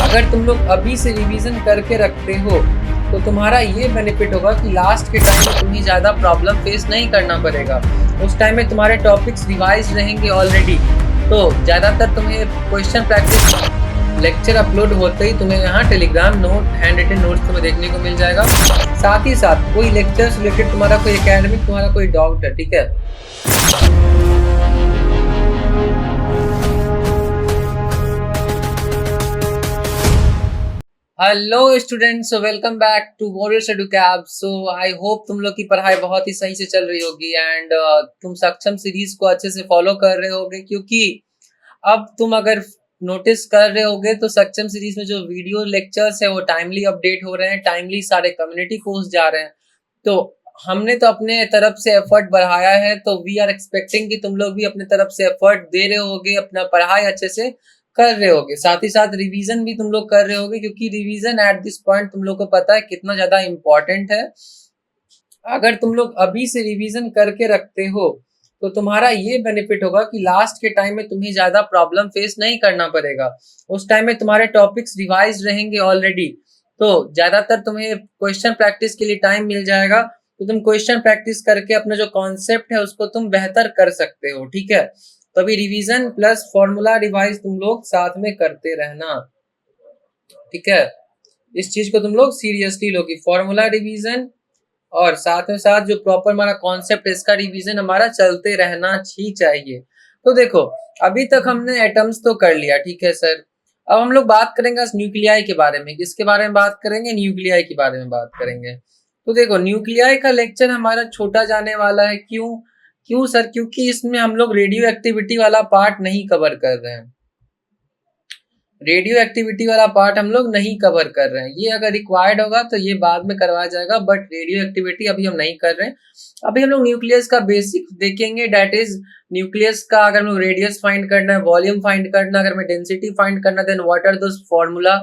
अगर तुम लोग अभी से रिवीजन करके रखते हो तो तुम्हारा ये बेनिफिट होगा कि लास्ट के टाइम में तुम्हें ज़्यादा प्रॉब्लम फेस नहीं करना पड़ेगा। उस टाइम में तुम्हारे टॉपिक्स रिवाइज रहेंगे ऑलरेडी, तो ज़्यादातर तुम्हें क्वेश्चन प्रैक्टिस लेक्चर अपलोड होते ही तुम्हें यहाँ Telegram note handwritten notes तुम्हें देखने को मिल जाएगा। साथ ही साथ कोई लेक्चर से रिलेटेड तुम्हारा कोई एकेडमिक तुम्हारा कोई डाउट है, ठीक है, hello students, welcome back to Warriors Educab. So I hope तुम लोग की पढ़ाई बहुत ही सही से चल रही होगी एंड तुम सक्षम सीरीज को अच्छे से फॉलो कर रहे होगे, क्योंकि अब तुम अगर नोटिस कर रहे होगे तो सक्षम सीरीज में जो वीडियो लेक्चर्स है वो टाइमली अपडेट हो रहे हैं, टाइमली सारे कम्युनिटी पोस्ट जा रहे हैं। तो हमने तो अपने तरफ से एफर्ट बढ़ाया है, तो वी आर एक्सपेक्टिंग कि तुम लोग भी अपने तरफ से एफर्ट दे रहे होगे, अपना पढ़ाई अच्छे से कर रहे होगे। साथ ही साथ रिवीजन भी तुम लोग कर रहे होगे, क्योंकि रिवीजन एट दिस पॉइंट तुम लोग को पता है कितना ज्यादा इम्पोर्टेंट है। अगर तुम लोग अभी से रिवीजन करके रखते हो तो तुम्हारा ये बेनिफिट होगा कि लास्ट के टाइम में तुम्हें ज्यादा प्रॉब्लम फेस नहीं करना पड़ेगा। उस टाइम में तुम्हारे टॉपिक्स रिवाइज रहेंगे ऑलरेडी, तो ज्यादातर तुम्हें क्वेश्चन प्रैक्टिस के लिए टाइम मिल जाएगा। तो तुम क्वेश्चन प्रैक्टिस करके अपना जो कॉन्सेप्ट है उसको तुम बेहतर कर सकते हो, ठीक है। तभी रिवीजन प्लस फॉर्मूला रिवाइज तुम लोग साथ में करते रहना, ठीक है। इस चीज को तुम लोग सीरियसली लो कि फॉर्मूला रिवीजन और साथ में साथ जो प्रॉपर हमारा कॉन्सेप्ट है इसका रिवीजन हमारा चलते रहना ही चाहिए। तो देखो, अभी तक हमने एटम्स तो कर लिया, ठीक है सर। अब हम लोग बात करेंगे न्यूक्लियाई के बारे में। किसके बारे में बात करेंगे? न्यूक्लियाई के बारे में बात करेंगे। तो देखो, न्यूक्लियाई का लेक्चर हमारा छोटा जाने वाला है। क्यों क्यों सर? क्योंकि इसमें हम लोग रेडियो एक्टिविटी वाला पार्ट नहीं कवर कर रहे हैं। रेडियो एक्टिविटी वाला पार्ट हम लोग नहीं कवर कर रहे हैं। ये अगर रिक्वायर्ड होगा तो ये बाद में करवाया जाएगा, बट रेडियो एक्टिविटी अभी हम नहीं कर रहे हैं। अभी हम लोग न्यूक्लियस का बेसिक देखेंगे, डेट इज न्यूक्लियस का अगर हम लोग रेडियस फाइंड करना है, वॉल्यूम फाइंड करना, अगर हमें डेंसिटी फाइंड करना, then what are those formula.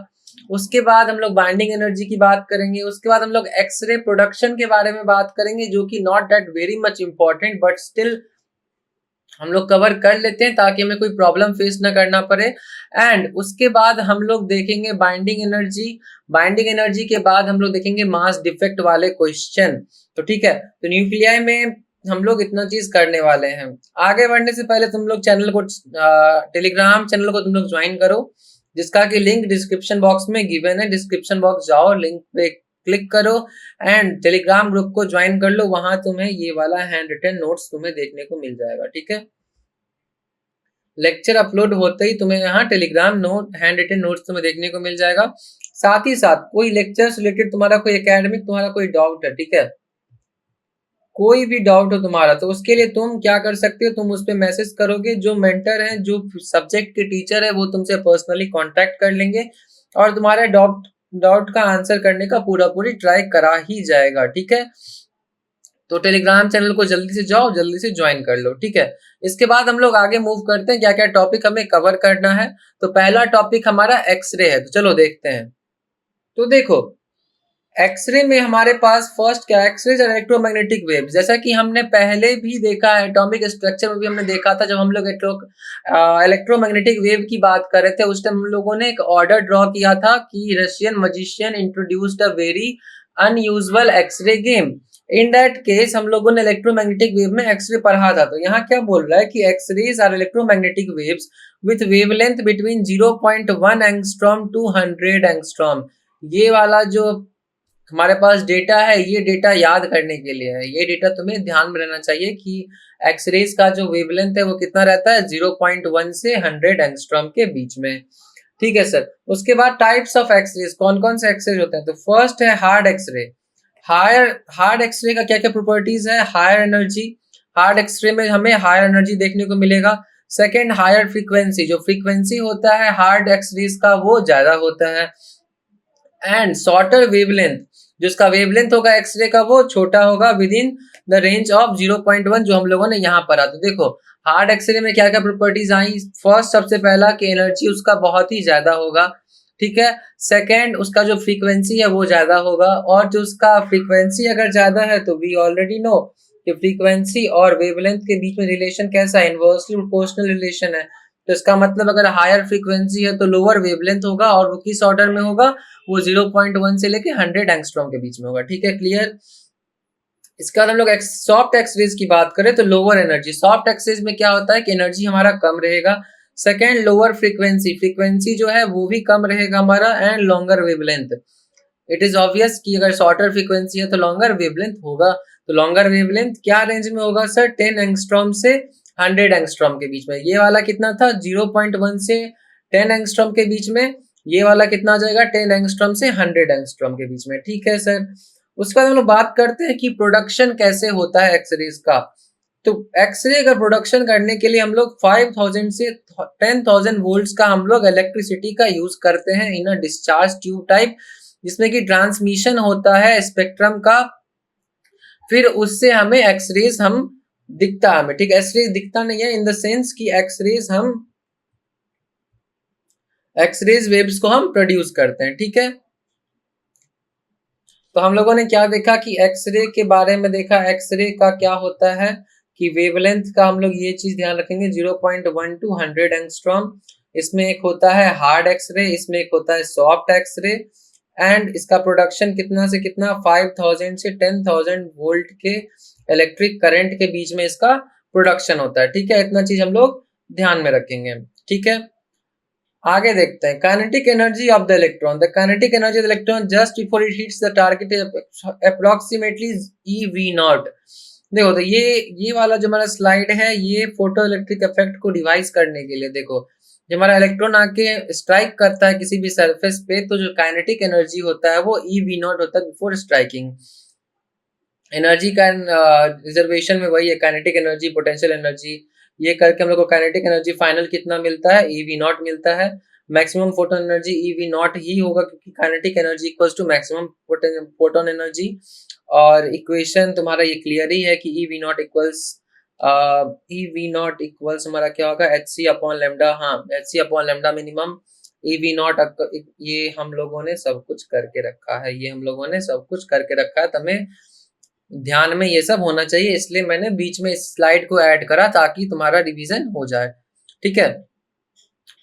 उसके बाद हम लोग बाइंडिंग एनर्जी की बात करेंगे। उसके बाद हम लोग एक्सरे प्रोडक्शन के बारे में बात करेंगे, जो कि not that very much important, but still हम लोग कवर कर लेते हैं ताकि हमें कोई प्रॉब्लम फेस ना करना पड़े। एंड उसके बाद हम लोग देखेंगे बाइंडिंग एनर्जी। बाइंडिंग एनर्जी के बाद हम लोग देखेंगे मास डिफेक्ट वाले क्वेश्चन। तो ठीक है, तो न्यूक्लियाई में हम लोग इतना चीज करने वाले हैं। आगे बढ़ने से पहले तुम लोग चैनल को टेलीग्राम चैनल को तुम लोग ज्वाइन करो, जिसका कि लिंक डिस्क्रिप्शन बॉक्स में गिवन है। डिस्क्रिप्शन बॉक्स जाओ, लिंक पे क्लिक करो एंड टेलीग्राम ग्रुप को ज्वाइन कर लो। वहां तुम्हें ये वाला हैंड रिटन नोट्स तुम्हें देखने को मिल जाएगा, ठीक है। लेक्चर अपलोड होते ही तुम्हें यहाँ Telegram note handwritten notes तुम्हें देखने को मिल जाएगा। साथ ही साथ कोई लेक्चर से रिलेटेड तुम्हारा कोई एकेडमिक तुम्हारा कोई डाउट है, ठीक है, कोई भी डाउट हो तुम्हारा, तो उसके लिए तुम क्या कर सकते हो, तुम उस पर मैसेज करोगे। जो मेंटर है, जो सब्जेक्ट के टीचर है, वो तुमसे पर्सनली कांटेक्ट कर लेंगे और तुम्हारे डाउट का आंसर करने का पूरी ट्राई करा ही जाएगा, ठीक है। तो टेलीग्राम चैनल को जल्दी से जाओ, जल्दी से ज्वाइन कर लो, ठीक है। इसके बाद हम लोग आगे मूव करते हैं, क्या क्या टॉपिक हमें कवर करना है। तो पहला टॉपिक हमारा एक्सरे है, तो चलो देखते हैं। तो देखो, एक्सरे में हमारे पास फर्स्ट क्या, एक्सरे इलेक्ट्रोमैग्नेटिक वेव। जैसा कि हमने पहले भी देखा है, एटॉमिक स्ट्रक्चर में भी हमने देखा था, जब हम लोग इलेक्ट्रोमैग्नेटिक वेव की बात कर रहे थे, उस टाइम हम लोगों ने एक ऑर्डर ड्रॉ किया था कि Russian magician introduced a very unusual x-ray game. In that case हम लोगों ने इलेक्ट्रोमैग्नेटिक वेव में एक्सरे पढ़ा था। तो यहाँ क्या बोल रहा है कि x-rays are electromagnetic waves with wavelength between 0.1 angstrom to 100 angstrom. ये वाला जो हमारे पास डेटा है, ये डेटा याद करने के लिए है। ये डेटा तुम्हें ध्यान में रहना चाहिए कि एक्सरेज का जो वेवलेंथ है वो कितना रहता है, 0.1 से 100 एंगस्ट्रॉम के बीच में, ठीक है सर। उसके बाद टाइप्स ऑफ एक्सरेज, कौन कौन से एक्सरेज होते हैं। तो फर्स्ट है हार्ड एक्सरे। हार्ड एक्सरे का क्या क्या प्रॉपर्टीज है, हायर एनर्जी। हार्ड एक्सरे में हमें हायर एनर्जी देखने को मिलेगा। Second, higher frequency. जो फ्रीक्वेंसी होता है हार्ड एक्सरेज का वो ज्यादा होता है। एंड शॉर्टर वेवलेंथ, जिसका वेवलेंथ होगा एक्सरे का वो छोटा होगा, within the range of 0.1, जो हम लोगों ने यहाँ पर। तो देखो, हार्ड एक्सरे में क्या क्या प्रॉपर्टीज आई। फर्स्ट, सबसे पहला कि एनर्जी उसका बहुत ही ज्यादा होगा, ठीक है। सेकेंड, उसका जो फ्रीक्वेंसी है वो ज्यादा होगा, और जो उसका फ्रीक्वेंसी अगर ज्यादा है तो वी ऑलरेडी नो कि फ्रीक्वेंसी और वेवलेंथ के बीच में रिलेशन कैसा है, इनवर्सली प्रोपोर्शनल रिलेशन है। तो इसका मतलब अगर हायर फ्रीक्वेंसी है तो लोअर वेवलेंथ होगा, और वो किस ऑर्डर में होगा, वो 0.1 से लेके 100 एंगस्ट्रॉम के बीच में होगा। ठीक है, क्लियर। इसके बाद हम लोग सॉफ्ट एक्सरेज की बात करें तो लोअर एनर्जी, सॉफ्ट एक्सरेज में क्या होता है कि एनर्जी हमारा कम रहेगा। सेकेंड, लोअर फ्रीक्वेंसी, फ्रीक्वेंसी जो है वो भी कम रहेगा हमारा, and longer wavelength. It is obvious कि अगर शॉर्टर फ्रीक्वेंसी है तो लॉन्गर वेवलेंथ होगा। तो लॉन्गर वेवलेंथ क्या रेंज में होगा सर, 10 एंगस्ट्रॉम से 100 एंगस्ट्रॉम के बीच में। ये वाला कितना था, 0.1 से 10 एंगस्ट्रॉम के बीच में। ये वाला कितना आ जाएगा, 10 एंगस्ट्रॉम से 100 एंगस्ट्रॉम के बीच में। ठीक है सर। उसके बाद हम लोग बात करते हैं कि प्रोडक्शन कैसे होता है एक्सरेज का। तो एक्सरे का प्रोडक्शन करने के लिए हम लोग 5000 से 10,000 वोल्ट्स का हम लोग इलेक्ट्रिसिटी का यूज करते हैं इन अ डिस्चार्ज ट्यूब टाइप, जिसमें कि ट्रांसमिशन होता है स्पेक्ट्रम का। फिर उससे हमें एक्सरेज हम दिखता है हमें, ठीक है। एक्सरेज दिखता नहीं है इन द सेंस कि एक्सरेज वेव्स को हम प्रोड्यूस करते हैं। ठीक है, तो हम लोगों ने क्या देखा कि एक्सरे के बारे में देखा, एक्सरे का क्या होता है कि वेवलेंथ का हम लोग ये चीज ध्यान रखेंगे, 0.1 टू 100 एंगस्ट्रॉम। इसमें एक होता है हार्ड एक्सरे, इसमें एक होता है सॉफ्ट एक्सरे, एंड इसका प्रोडक्शन कितना से कितना, 5000 से 10,000 वोल्ट के इलेक्ट्रिक करंट के बीच में इसका प्रोडक्शन होता है। ठीक है, इतना चीज हम लोग ध्यान में रखेंगे। ठीक है, आगे देखते हैं kinetic energy of the electron. The kinetic energy of the electron just before it hits the target approximately E V not. देखो, तो ये वाला जो हमारा स्लाइड है, ये फोटो इलेक्ट्रिक इफेक्ट को डिवाइस करने के लिए। देखो, जब हमारा इलेक्ट्रॉन आके स्ट्राइक करता है किसी भी सरफेस पे, तो जो काइनेटिक एनर्जी होता है वो ई वी नॉट होता है बिफोर स्ट्राइकिंग। एनर्जी का रिजर्वेशन में वही है, काइनेटिक एनर्जी, पोटेंशियल एनर्जी, ये करके हम लोग को काइनेटिक एनर्जी फाइनल कितना मिलता है, ई वी नॉट मिलता है। Maximum photon energy E V naught ही होगा, क्योंकि kinetic energy equals to maximum photon energy. और इक्वेशन तुम्हारा ये क्लियर ही है कि ई वी नॉट इक्वल्स हमारा क्या होगा, एच सी अपॉन लेमडा। हाँ, H C upon lambda minimum, E V naught. ये हम लोगों ने सब कुछ करके रखा है, ये हम लोगों ने सब कुछ करके रखा है, तुम्हें ध्यान में ये सब होना चाहिए, इसलिए मैंने बीच में इस स्लाइड को ऐड करा ताकि तुम्हारा रिवीजन हो जाए। ठीक है,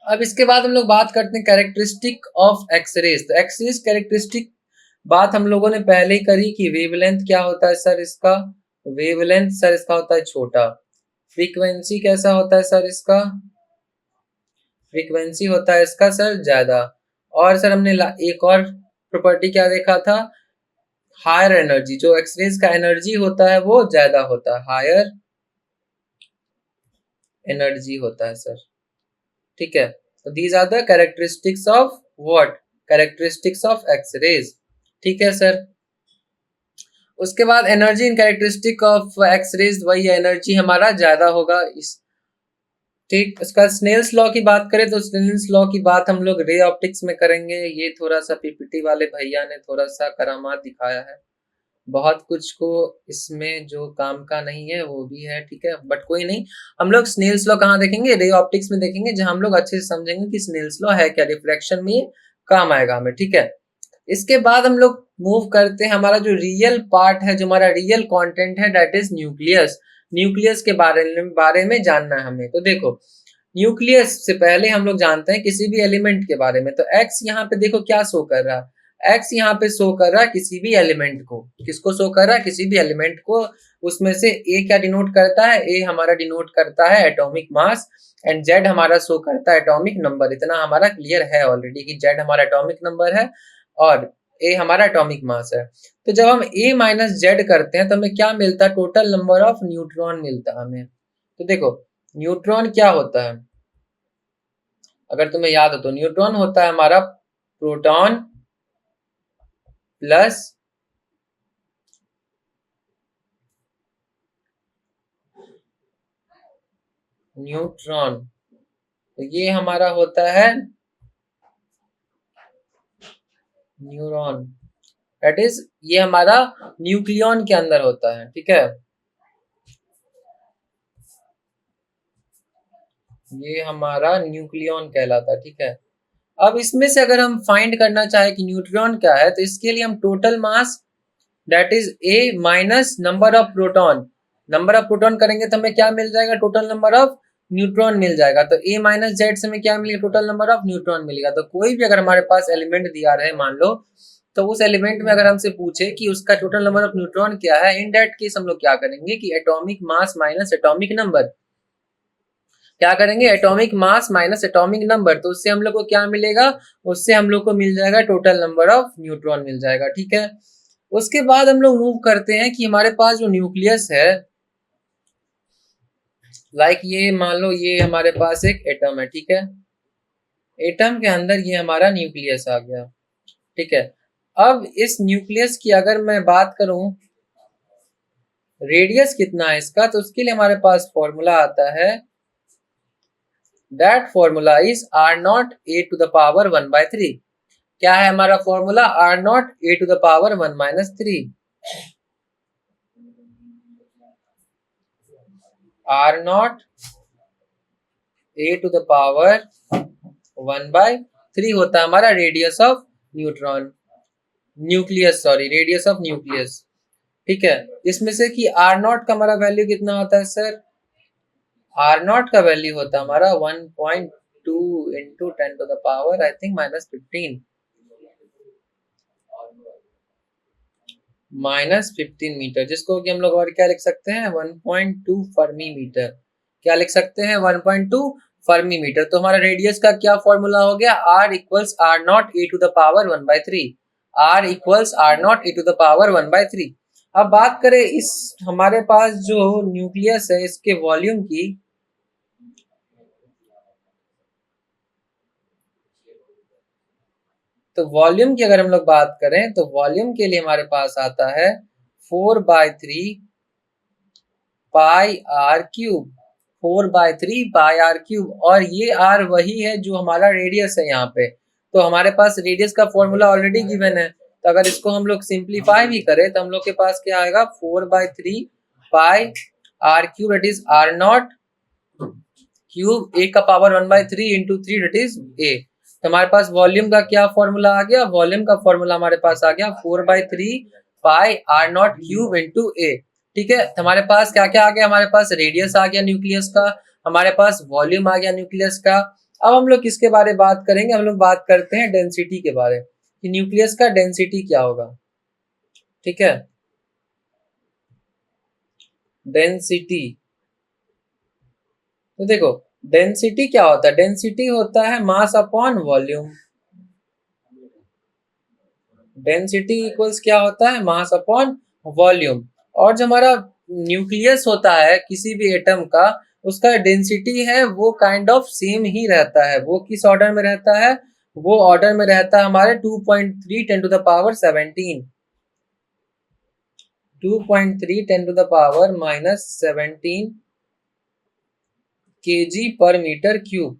अब इसके बाद हम लोग बात करते हैं कैरेक्टरिस्टिक ऑफ एक्सरेज। तो एक्सरेज कैरेक्टरिस्टिक बात हम लोगों ने पहले ही करी कि वेवलेंथ क्या होता है सर इसका, वेवलेंथ सर इसका होता है छोटा। फ्रीक्वेंसी कैसा होता है सर इसका, फ्रीक्वेंसी होता है इसका सर ज्यादा। और सर हमने एक और प्रॉपर्टी क्या देखा था, हायर एनर्जी, जो एक्सरेज का एनर्जी होता है वो ज्यादा होता है, हायर एनर्जी होता है सर। ठीक है, तो these are the characteristics of what, characteristics of x-rays. ठीक है सर। उसके बाद energy in characteristic of x-rays, वही एनर्जी हमारा ज्यादा होगा इस। ठीक, उसका स्नेल्स लॉ की बात करें तो स्नेल्स लॉ की बात हम लोग रे ऑप्टिक्स में करेंगे। ये थोड़ा सा पीपीटी वाले भैया ने थोड़ा सा करामात दिखाया है, बहुत कुछ को इसमें जो काम का नहीं है वो भी है। ठीक है, बट कोई नहीं, हम लोग स्नेल्स लॉ कहाँ देखेंगे, रे ऑप्टिक्स में देखेंगे, जहां हम लोग अच्छे से समझेंगे कि स्नेल्स लॉ है क्या, रिफ्लेक्शन में ये काम आएगा हमें। ठीक है, इसके बाद हम लोग मूव करते हैं, हमारा जो रियल पार्ट है, जो हमारा रियल कंटेंट है, दैट इज न्यूक्लियस। न्यूक्लियस के बारे में जानना है हमें। तो देखो, न्यूक्लियस से पहले हम लोग जानते हैं किसी भी एलिमेंट के बारे में। तो एक्स यहाँ पे देखो क्या शो कर रहा है, एक्स यहाँ पे शो कर रहा है किसी भी एलिमेंट को, किसको शो कर रहा है, किसी भी एलिमेंट को। उसमें से ए क्या डिनोट करता है, ए हमारा डिनोट करता है एटॉमिक मास, एंड जेड हमारा शो करता है एटॉमिक नंबर। इतना हमारा क्लियर है ऑलरेडी कि जेड हमारा एटॉमिक नंबर है और ए हमारा एटॉमिक मास है। तो जब हम ए माइनस जेड करते हैं तो हमें क्या मिलता है, टोटल नंबर ऑफ न्यूट्रॉन मिलता है हमें। तो देखो, न्यूट्रॉन क्या होता है, अगर तुम्हें याद हो तो न्यूट्रॉन होता है हमारा प्रोटॉन प्लस न्यूट्रॉन। तो ये हमारा होता है न्यूरॉन, दैट इज ये हमारा न्यूक्लियन के अंदर होता है। ठीक है, ये हमारा न्यूक्लियन कहलाता है। ठीक है, अब इसमें से अगर हम फाइंड करना चाहे कि न्यूट्रॉन क्या है, तो इसके लिए हम total mass that is A minus number of proton, number of proton करेंगे तो हमें क्या मिल जाएगा, टोटल नंबर ऑफ न्यूट्रॉन मिल जाएगा। तो a माइनस जेड से हमें क्या मिलेगा, टोटल नंबर ऑफ न्यूट्रॉन मिलेगा। तो कोई भी अगर हमारे पास एलिमेंट दिया रहे मान लो, तो उस एलिमेंट में अगर हमसे पूछे कि उसका टोटल नंबर ऑफ न्यूट्रॉन क्या है, इन दैट केस हम लोग क्या करेंगे कि atomic mass minus atomic number, क्या करेंगे, atomic mass minus atomic number. तो उससे हम लोग को क्या मिलेगा, उससे हम लोग को मिल जाएगा टोटल नंबर ऑफ न्यूट्रॉन मिल जाएगा। ठीक है, उसके बाद हम लोग मूव करते हैं कि हमारे पास जो न्यूक्लियस है, लाइक ये मान लो ये हमारे पास एक एटम है। ठीक है, एटम के अंदर ये हमारा न्यूक्लियस आ गया। ठीक है, अब इस न्यूक्लियस की अगर मैं बात करूं रेडियस कितना है इसका, तो उसके लिए हमारे पास फॉर्मूला आता है, that formula is are naught A to the power 1/3। क्या है हमारा formula, R naught A to the power 1-3, R naught A to the power 1/3 होता है हमारा radius of neutron, nucleus, sorry radius of nucleus. ठीक है, इसमें से कि आर नॉट का हमारा वैल्यू कितना होता है सर, आर नॉट का वैल्यू होता है हमारा 1.2 into 10 to the power I think -15, -15 metre, जिसको कि हम लोग और क्या लिख सकते हैं 1.2 फर्मी मीटर। क्या लिख सकते हैं 1.2 फर्मी मीटर। तो हमारा रेडियस का क्या फॉर्मूला हो गया, R equals R naught A to the power 1/3, R equals R naught A to the power 1/3। अब बात करें इस हमारे पास जो न्यूक्लियस है इसके वॉल्यूम की, तो वॉल्यूम की अगर हम लोग बात करें तो वॉल्यूम के लिए हमारे पास आता है 4/3 pi r cube, 4/3 pi r cube, और ये आर वही है जो हमारा रेडियस है यहाँ पे। तो हमारे पास रेडियस का फॉर्मूला ऑलरेडी गिवन है, तो अगर इसको हम लोग सिंप्लीफाई भी करें तो हम लोग के पास क्या आएगा 4/3 pi r cube, that is are not cube a का power 1/3 into 3 that is a. तो हमारे पास वॉल्यूम का क्या फॉर्मूला आ गया, वॉल्यूम का फॉर्मूला हमारे पास आ गया 4/3 pi are not cube into ए। ठीक है, तो हमारे पास क्या क्या आ गया, हमारे पास रेडियस आ गया न्यूक्लियस का, हमारे पास वॉल्यूम आ गया न्यूक्लियस का। अब हम लोग किसके बारे में बात करेंगे, हम लोग बात करते हैं डेंसिटी के बारे में, कि न्यूक्लियस का डेंसिटी क्या होगा। ठीक है, डेंसिटी, तो देखो डेंसिटी क्या होता है, डेंसिटी होता है mass upon volume. Density equals क्या होता है, मास अपॉन वॉल्यूम। और जो हमारा न्यूक्लियस होता है किसी भी एटम का, उसका डेंसिटी है वो काइंड ऑफ सेम ही रहता है। वो किस ऑर्डर में रहता है, वो ऑर्डर में रहता है हमारे 2.3 10 to the power 17, 2.3 10 to the power -17 KG per metre cube,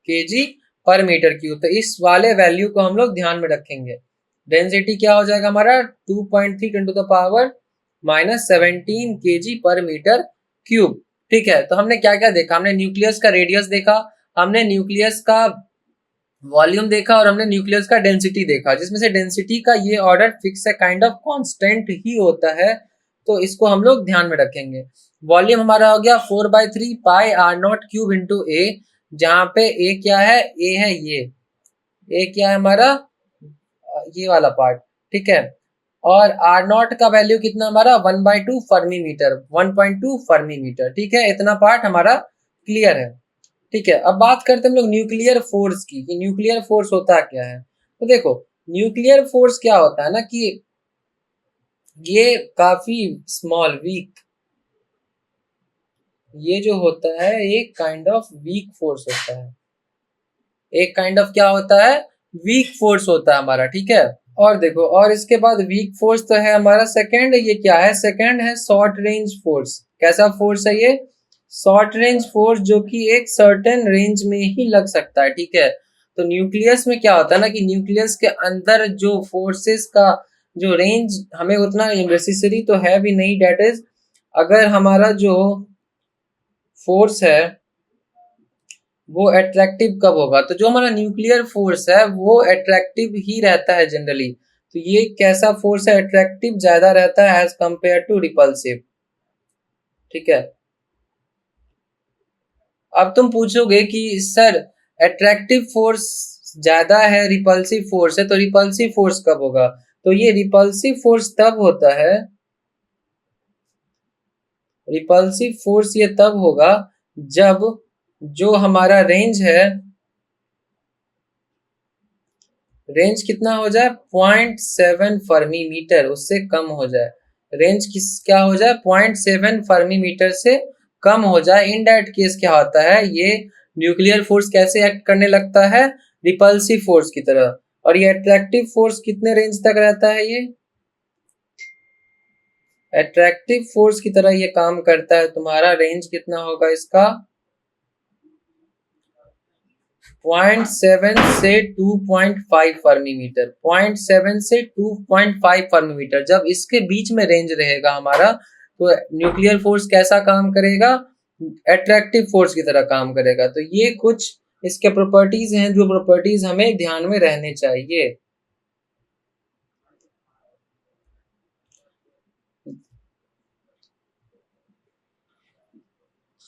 KG per metre cube. तो इस वाले वैल्यू को हम लोग ध्यान में रखेंगे। डेंसिटी क्या हो जाएगा हमारा 2.3 10 to the power -17 KG per metre cube. ठीक है, तो हमने क्या क्या देखा, हमने न्यूक्लियस का रेडियस देखा, हमने न्यूक्लियस का वॉल्यूम देखा, और हमने न्यूक्लियस का डेंसिटी देखा, जिसमें से डेंसिटी का ये ऑर्डर फिक्स है, काइंड ऑफ कांस्टेंट ही होता है। तो इसको हम लोग ध्यान में रखेंगे। वॉल्यूम हमारा हो गया 4/3 pi are not cube into ए, जहां पे ए क्या है, ए है ये, ए क्या है हमारा ये वाला पार्ट। ठीक है, और आर नॉट का वैल्यू कितना हमारा 1/2 फर्मी मीटर, 1.2 फर्मी मीटर। ठीक है, इतना पार्ट हमारा क्लियर है। ठीक है, अब बात करते हैं हम लोग न्यूक्लियर फोर्स की, कि न्यूक्लियर फोर्स होता क्या है। तो देखो न्यूक्लियर फोर्स क्या होता है ना, कि ये काफी स्मॉल वीक, ये जो होता है एक काइंड ऑफ वीक फोर्स होता है, एक काइंड ऑफ क्या होता है, वीक फोर्स होता है हमारा। ठीक है, और देखो और इसके बाद वीक फोर्स तो है हमारा सेकंड, ये क्या है, सेकंड है शॉर्ट रेंज फोर्स। कैसा फोर्स है ये, शॉर्ट रेंज फोर्स, जो कि एक सर्टेन रेंज में ही लग सकता है। ठीक है, तो न्यूक्लियस में क्या होता है ना, कि न्यूक्लियस के अंदर जो फोर्सेस का जो रेंज हमें उतना नेसेसरी तो है भी नहीं, डेट इज अगर हमारा जो फोर्स है वो अट्रैक्टिव कब होगा, तो जो हमारा न्यूक्लियर फोर्स है वो अट्रैक्टिव ही रहता है जनरली। तो ये कैसा फोर्स है, अट्रैक्टिव ज्यादा रहता है एज कंपेयर टू रिपल्सिव। ठीक है, अब तुम पूछोगे कि सर अट्रैक्टिव फोर्स ज्यादा है, रिपल्सिव फोर्स है, तो रिपल्सिव फोर्स कब होगा? तो ये रिपल्सिव फोर्स तब होता है, रिपल्सिव फोर्स ये तब होगा जब जो हमारा रेंज है, रेंज कितना हो जाए, 0.7 फर्मी मीटर, उससे कम हो जाए। रेंज किस क्या हो जाए, 0.7 फर्मी मीटर से कम हो जाए। इन दैट केस क्या होता है, ये न्यूक्लियर फोर्स कैसे एक्ट करने लगता है, रिपल्सिव फोर्स की तरह। और ये अट्रैक्टिव फोर्स कितने रेंज तक रहता है, ये अट्रैक्टिव फोर्स की तरह ये काम करता है। तुम्हारा रेंज कितना होगा इसका, 0.7 से 2.5 फर्मीमीटर, 0.7 से 2.5 फर्मीमीटर। जब इसके बीच में रेंज रहेगा हमारा, तो न्यूक्लियर फोर्स कैसा काम करेगा, अट्रैक्टिव फोर्स की तरह काम करेगा। तो ये कुछ इसके प्रॉपर्टीज हैं, जो प्रॉपर्टीज हमें ध्यान में रहने चाहिए।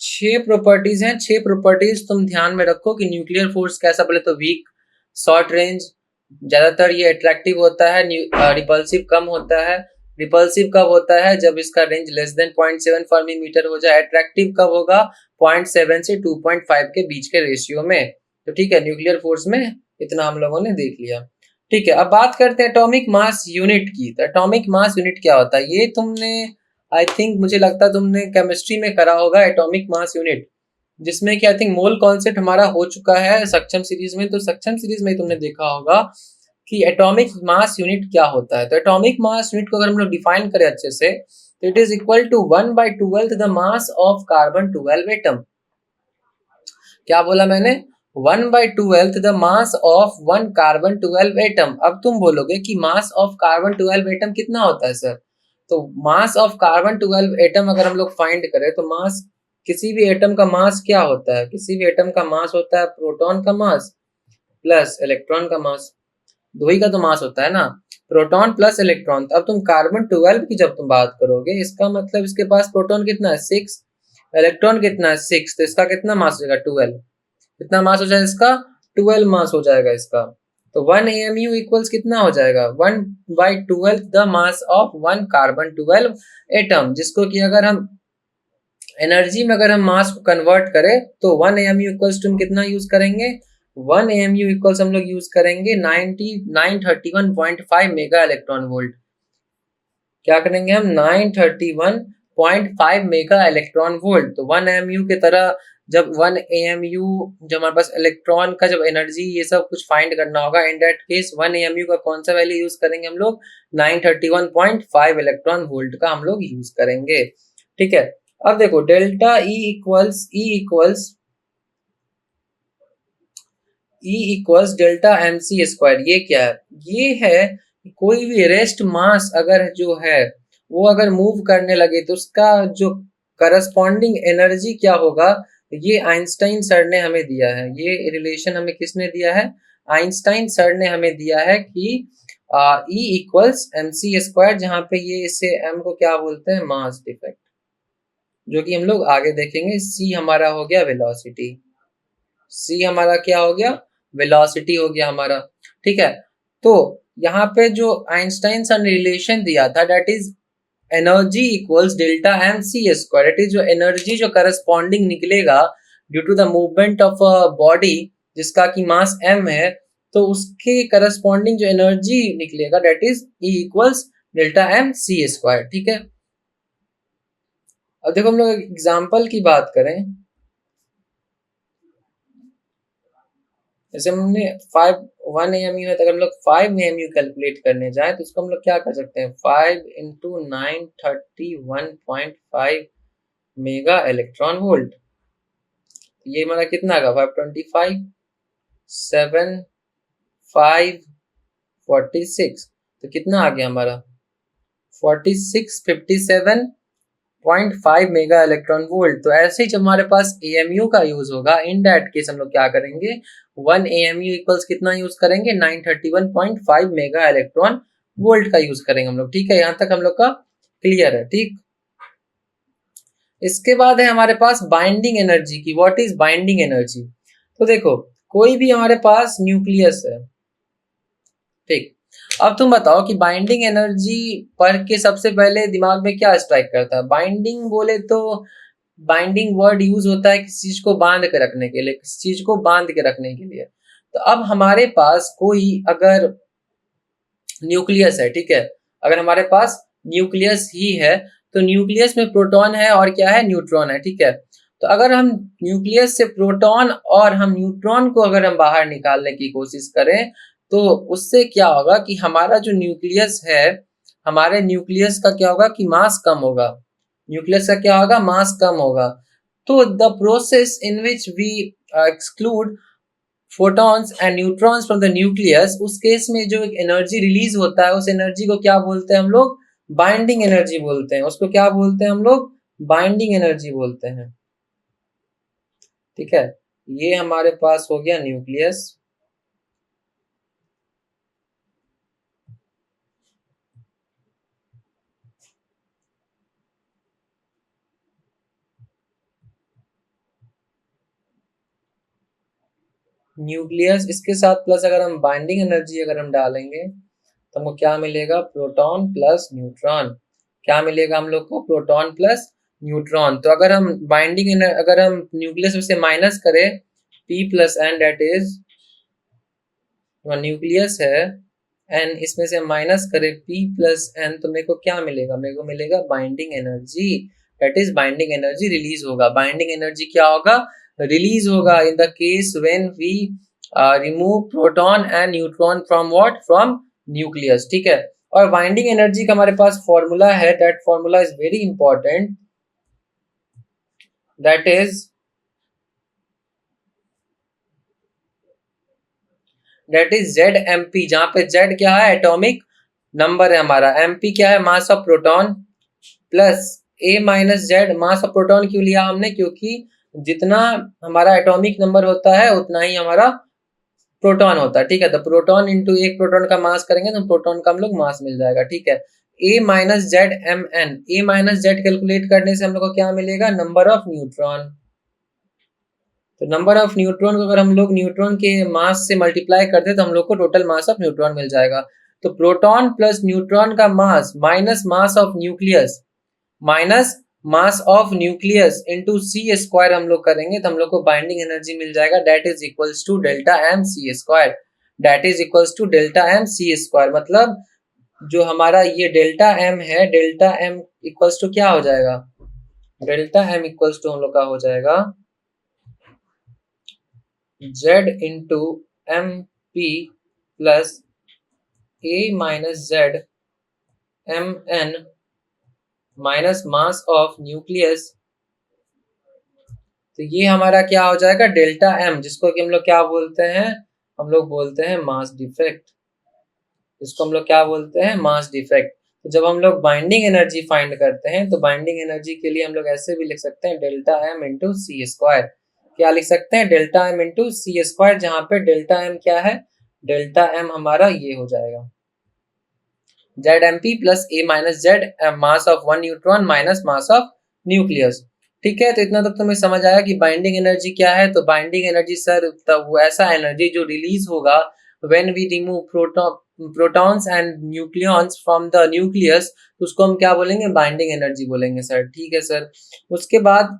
6 प्रॉपर्टीज हैं, 6 प्रॉपर्टीज तुम ध्यान में रखो कि न्यूक्लियर फोर्स कैसा। बोले तो वीक, शॉर्ट रेंज, ज्यादातर ये अट्रैक्टिव होता है, रिपल्सिव कम होता है। रिपल्सिव कब होता है, जब इसका range less than 0.7 fermi metre हो जाए। अट्रैक्टिव कब होगा, 0.7 से 2.5 के बीच के रेशियो में। तो ठीक है, न्यूक्लियर फोर्स में इतना हम लोगों ने देख लिया। ठीक है, अब बात करते हैं एटॉमिक मास यूनिट की। तो एटॉमिक मास यूनिट क्या होता है, ये तुमने आई थिंक, मुझे लगता है तुमने केमिस्ट्री में करा होगा एटॉमिक मास यूनिट, जिसमें कि आई थिंक मोल कॉन्सेप्ट हमारा हो चुका है सक्षम सीरीज में। तो सक्षम सीरीज में तुमने देखा होगा कि एटॉमिक मास यूनिट क्या होता है। तो एटॉमिक मास यूनिट को अगर हम लोग डिफाइन करें अच्छे से, तो it is equal to 1/12 the mass of carbon 12 atom. क्या बोला मैंने, 1/12 the mass of one carbon 12 atom. अब तुम बोलोगे कि मास ऑफ कार्बन 12 एटम कितना होता है सर? तो मास ऑफ कार्बन 12 एटम अगर हम लोग फाइंड करें, तो मास, किसी भी एटम का मास क्या होता है, किसी भी एटम का मास होता है प्रोटॉन का मास प्लस इलेक्ट्रॉन का मास। दो ही का तो मास होता है ना, प्रोटॉन प्लस इलेक्ट्रॉन। तो अब तुम कार्बन 12 की जब तुम बात करोगे, इसका मतलब इसके पास प्रोटॉन कितना है, 6, इलेक्ट्रॉन कितना है, 6, तो इसका कितना मास हो जाएगा, 12। कितना मास हो जाएगा इसका, 12 मास हो जाएगा इसका। तो 1 AMU इक्वल्स कितना हो जाएगा, 1/12 the mass of one carbon 12 atom. जिसको कि अगर हम एनर्जी में अगर हम मास को कन्वर्ट करें, तो 1 AMU इक्वल्स टू हम कितना यूज करेंगे, 1 AMU इक्वल्स हम लोग यूज करेंगे 931.5 मेगा इलेक्ट्रॉन वोल्ट। क्या करेंगे हम, 931.5 मेगा इलेक्ट्रॉन वोल्ट। तो 1 AMU की तरह, जब 1 AMU, जब हमारे पास इलेक्ट्रॉन का जब एनर्जी ये सब कुछ फाइंड करना होगा, इन दैट केस 1 AMU का कौन सा वैल्यू यूज करेंगे हम लोग, 931.5 इलेक्ट्रॉन वोल्ट का हम लोग यूज करेंगे। ठीक है, अब देखो delta E equals delta M C square. ये क्या है, ये है कोई भी रेस्ट मास अगर जो है वो अगर मूव करने लगे, तो उसका जो करस्पॉन्डिंग एनर्जी क्या होगा, ये आइंस्टाइन सर ने हमें दिया है। ये रिलेशन हमें किसने दिया है, आइंस्टाइन सर ने हमें दिया है कि E equals M C square, जहां पे ये इसे एम को क्या बोलते हैं, मास डिफेक्ट, जो कि हम लोग आगे देखेंगे। सी हमारा हो गया वेलोसिटी, सी हमारा क्या हो गया, वेलोसिटी हो गया हमारा। ठीक है, तो यहाँ पे जो आइंस्टाइन सर ने रिलेशन दिया था, that is energy equals delta M C square. That is जो एनर्जी जो करस्पॉन्डिंग निकलेगा due to the movement of a body जिसका कि मास एम है, तो उसके करस्पॉन्डिंग जो एनर्जी निकलेगा, that is E equals delta M C square. ठीक है, अब देखो हम लोग एग्जाम्पल की बात करें, जैसे हमने 1 AMU है, तो अगर हम लोग 5 AMU कैलकुलेट करने जाए, तो उसको हम लोग क्या कर सकते हैं, 5 इंटू 931.5 मेगा इलेक्ट्रॉन वोल्ट। ये हमारा कितना आएगा, 525, 7, 5, 46। तो कितना आ गया हमारा, 4657.5 मेगा इलेक्ट्रॉन वोल्ट। तो ऐसे ही जब हमारे पास AMU का यूज होगा, इन दैट केस हम लोग क्या करेंगे, 1 AMU इक्वल्स कितना यूज करेंगे, 931.5 मेगा इलेक्ट्रॉन वोल्ट का यूज करेंगे हम लोग। ठीक है, यहां तक हम लोग का क्लियर है। ठीक, इसके बाद है हमारे पास बाइंडिंग एनर्जी की। What is binding energy? तो देखो, कोई भी हमारे पास न्यूक्लियस है, ठीक। अब तुम बताओ कि बाइंडिंग एनर्जी पढ़ के सबसे पहले दिमाग में क्या स्ट्राइक करता है? बाइंडिंग बोले तो बाइंडिंग वर्ड यूज होता है किसी चीज को बांध के रखने के लिए, किसी चीज को बांध के रखने के लिए। तो अब हमारे पास कोई अगर न्यूक्लियस है, ठीक है, अगर हमारे पास न्यूक्लियस ही है, तो न्यूक्लियस में प्रोटॉन है और क्या है, न्यूट्रॉन है, ठीक है। तो अगर हम न्यूक्लियस से प्रोटॉन और हम न्यूट्रॉन को अगर हम बाहर निकालने की कोशिश करें, तो उससे क्या होगा कि हमारा जो न्यूक्लियस है, हमारे न्यूक्लियस का क्या होगा कि मास कम होगा। न्यूक्लियस का क्या होगा, मास कम होगा। तो the process in which we exclude photons and neutrons from the nucleus, उस केस में जो एक एनर्जी रिलीज होता है, उस एनर्जी को क्या बोलते हैं हम लोग? बाइंडिंग एनर्जी बोलते हैं। उसको क्या बोलते हैं हम लोग? बाइंडिंग एनर्जी बोलते हैं, ठीक है। ये हमारे पास हो गया न्यूक्लियस। न्यूक्लियस इसके साथ प्लस अगर हम बाइंडिंग एनर्जी अगर हम डालेंगे, तो हमको क्या मिलेगा? Proton plus neutron. क्या मिलेगा हम लोग को? Proton plus neutron. तो अगर हम बाइंडिंग अगर हम न्यूक्लियस में से माइनस करें P plus N, that is nucleus है, एन इसमें से माइनस करें P प्लस एन, तो मेरे को क्या मिलेगा? मेरे को मिलेगा binding energy. That is binding energy release होगा। बाइंडिंग एनर्जी क्या होगा? रिलीज होगा in the case when we remove proton and neutron from what? From nucleus, ठीक है। और बाइंडिंग एनर्जी का हमारे पास फॉर्मूला है, that formula is very important, that is Z M P, जहां पे जेड क्या है? एटॉमिक नंबर है हमारा। एम पी क्या है? Mass of proton, plus A minus Z. Mass of proton क्यों लिया हमने? क्योंकि जितना हमारा एटॉमिक नंबर होता है उतना ही हमारा प्रोटॉन होता है, ठीक है। तो प्रोटॉन इंटू एक प्रोटॉन का मास करेंगे तो प्रोटॉन का हम लोग मास मिल जाएगा, ठीक है। ए माइनस जेड एम एन, ए माइनस जेड कैलकुलेट करने से हम लोग को क्या मिलेगा? Number of neutron. तो नंबर ऑफ न्यूट्रॉन को अगर हम लोग न्यूट्रॉन के मास से मल्टीप्लाई करते तो हम लोग को टोटल मास ऑफ न्यूट्रॉन मिल जाएगा। तो प्रोटॉन प्लस न्यूट्रॉन का mass minus mass of nucleus, minus mass of nucleus into C square हम लोग करेंगे तो हम लोग को बाइंडिंग एनर्जी मिल जाएगा, that is equals to delta M C square. That is equals to delta M C square. मतलब जो हमारा ये डेल्टा एम है, डेल्टा एम इक्वल्स टू क्या हो जाएगा? डेल्टा एम इक्वल्स टू हम लोग का हो जाएगा Z into M P plus A minus Z M N minus mass of nucleus. तो ये हमारा क्या हो जाएगा? डेल्टा एम, जिसको कि हम लोग क्या बोलते हैं? हम लोग बोलते हैं मास डिफेक्ट। इसको हम लोग क्या बोलते हैं? Mass defect. तो जब हम लोग बाइंडिंग एनर्जी फाइंड करते हैं तो बाइंडिंग एनर्जी के लिए हम लोग ऐसे भी लिख सकते हैं, डेल्टा एम इंटू सी स्क्वायर। क्या लिख सकते हैं? डेल्टा एम इंटू सी स्क्वायर, जहां पे डेल्टा एम क्या है? डेल्टा एम हमारा ये हो जाएगा Z M P plus A minus Z mass of one neutron minus mass of nucleus, ठीक है। तो इतना तक तुम्हें समझ आया कि बाइंडिंग एनर्जी क्या है। तो बाइंडिंग एनर्जी सर तब वो ऐसा एनर्जी जो रिलीज होगा when we remove protons and nucleons from the nucleus, तो उसको हम क्या बोलेंगे? बाइंडिंग एनर्जी बोलेंगे सर, ठीक है सर। उसके बाद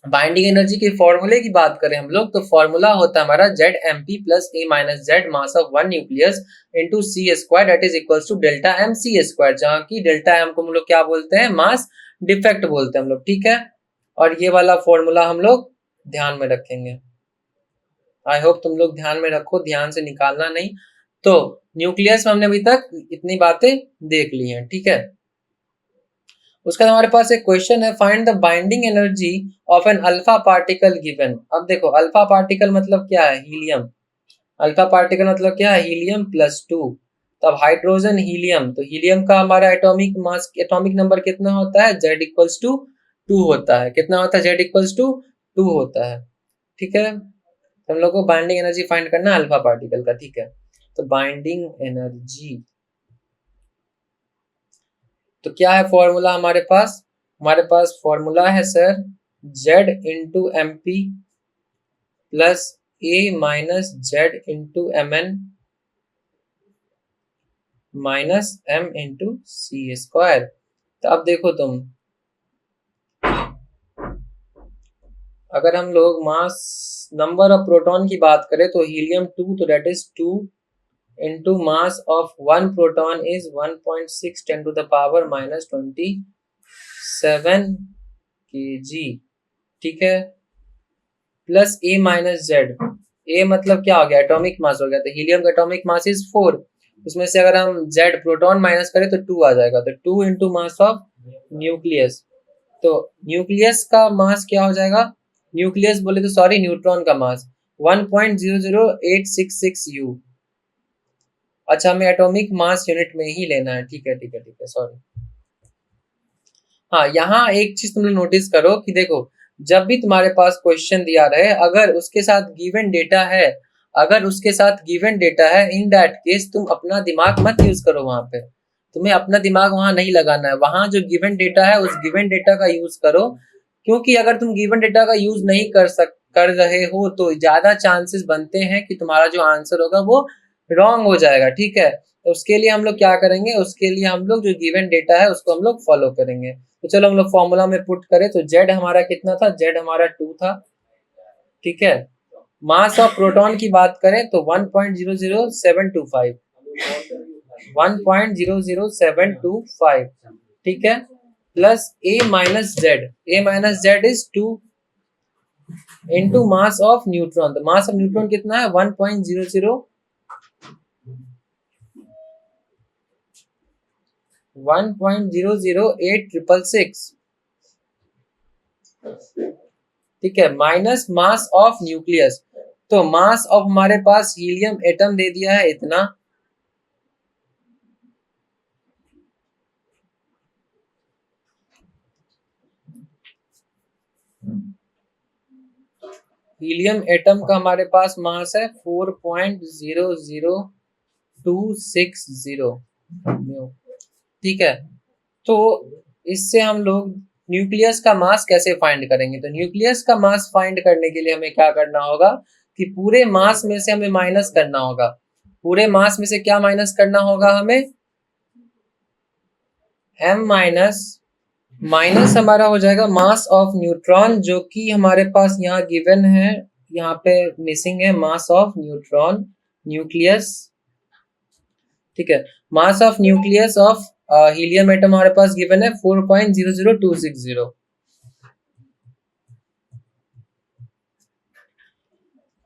बाइंडिंग एनर्जी के फॉर्मूले की बात करें हम लोग, तो फॉर्मूला होता है हमारा Z M P plus A minus Z mass of one nucleus into C square, that is equal to delta M C square, जहाँ की डेल्टा एम को हम लोग क्या बोलते हैं? मास डिफेक्ट बोलते हैं हम लोग, ठीक है। और ये वाला फॉर्मूला हम लोग ध्यान में रखेंगे। आई होप तुम लोग ध्यान में रखो, ध्यान से निकालना नहीं। तो न्यूक्लियस में हमने अभी तक इतनी बातें देख ली हैं, ठीक है। उसके बाद हमारे पास एक क्वेश्चन है, find the binding energy of an alpha particle given. अब देखो, अल्फा पार्टिकल मतलब क्या है? हीलियम। अल्फा पार्टिकल मतलब क्या है? Helium plus two. तब हाइड्रोजन हीलियम, तो हीलियम का हमारा एटॉमिक मास, एटॉमिक नंबर कितना होता है? जेड इक्वल्स टू टू होता है। कितना होता है? जेड इक्वल्स टू टू होता है, ठीक है। तो हम लोग को बाइंडिंग एनर्जी फाइंड करना है अल्फा पार्टिकल का, ठीक है। तो बाइंडिंग एनर्जी, तो क्या है फॉर्मूला हमारे पास? हमारे पास फॉर्मूला है sir Z into M P plus A minus Z into M N minus M into C square. तो अब देखो तुम, अगर हम लोग मास नंबर ऑफ प्रोटॉन की बात करें तो हीलियम 2, तो that is 2 into mass of one proton is 1.6 10 to the power minus 27 kg, ठीक है, प्लस A माइनस जेड। ए मतलब क्या हो गया, एटॉमिक मास हो गया, तो हीलियम का एटॉमिक मास इज 4, उसमें से अगर हम जेड प्रोटॉन माइनस करें तो 2 आ जाएगा, तो 2 इंटू मास ऑफ न्यूक्लियस। तो न्यूक्लियस का मास क्या हो जाएगा, न्यूक्लियस बोले तो सॉरी न्यूट्रॉन का मास 1.00866 U। अच्छा, हमें एटॉमिक मास यूनिट में ही लेना है, ठीक है ठीक है ठीक है, सॉरी। हाँ, यहाँ एक चीज तुम लोग नोटिस करो कि देखो, जब भी तुम्हारे पास क्वेश्चन दिया रहे, अगर उसके साथ गिवन डेटा है, अगर उसके साथ गिवन डेटा है, इन दैट केस तुम अपना दिमाग मत यूज करो वहां पे, तुम्हें अपना दिमाग वहां नहीं लगाना है, वहां जो गिवन डेटा है उस गिवन डेटा का यूज करो, क्योंकि अगर तुम गिवन डेटा का यूज नहीं कर रहे हो तो ज्यादा चांसेस बनते हैं कि तुम्हारा जो आंसर होगा वो रॉन्ग हो जाएगा, ठीक है। तो उसके लिए हम लोग क्या करेंगे, उसके लिए हम लोग जो गिवन डेटा है उसको हम लोग फॉलो करेंगे। तो चलो हम लोग फॉर्मूला में पुट करें, तो जेड हमारा कितना था, जेड हमारा 2 था, ठीक है। मास ऑफ प्रोटॉन की बात करें तो 1.00725, 1.00725, ठीक है, plus A minus Z, A minus Z is 2 into mass of neutron, तो मास ऑफ न्यूट्रॉन कितना है 1.00866, ठीक है, माइनस मास ऑफ न्यूक्लियस। तो मास ऑफ हमारे पास हीलियम एटम दे दिया है इतना, हीलियम एटम का हमारे पास मास है 4.00260, ठीक है। तो इससे हम लोग न्यूक्लियस का मास कैसे फाइंड करेंगे, तो न्यूक्लियस का मास फाइंड करने के लिए हमें क्या करना होगा कि पूरे मास में से हमें माइनस करना होगा, पूरे मास में से क्या माइनस करना होगा हमें, m माइनस, माइनस हमारा हो जाएगा मास ऑफ न्यूट्रॉन, जो कि हमारे पास यहाँ गिवन है, यहाँ पे मिसिंग है मास ऑफ न्यूट्रॉन, न्यूक्लियस, ठीक है, मास of nucleus of helium atom हमारे पास गिवन है 4.00260।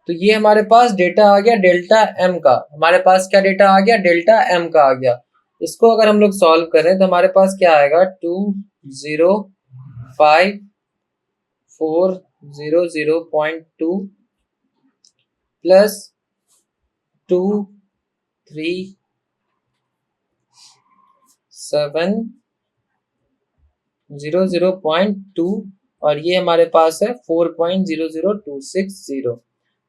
तो ये हमारे पास डेटा आ गया डेल्टा एम का, हमारे पास क्या डेटा आ गया, डेल्टा एम का आ गया। इसको अगर हम लोग सॉल्व करें तो हमारे पास क्या आएगा, 2054002 प्लस 237002, और ये हमारे पास है 4.00260,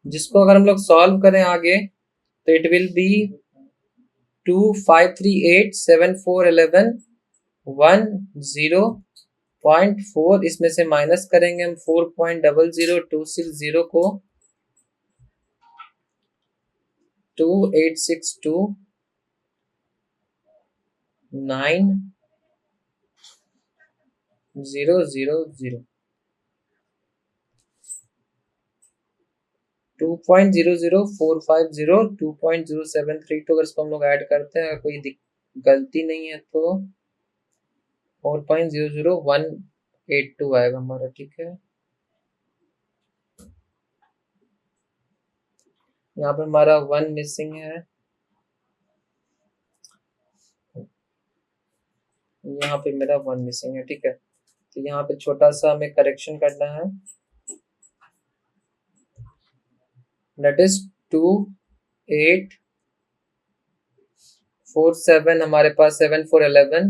जिसको अगर हम लोग सॉल्व करें आगे तो इट विल बी 2538741110.4, इसमें से माइनस करेंगे हम 4.00260 को 28629000, 2.00450 2.073, अगर इसको हम लोग ऐड करते हैं, कोई गलती नहीं है तो 4.00182 आएगा हमारा, ठीक है। यहाँ पे हमारा 1 मिसिंग है, यहाँ पे मेरा 1 मिसिंग है, ठीक है। तो यहाँ पे छोटा सा हमें करेक्शन करना है, दैट इज 2847, हमारे पास 7411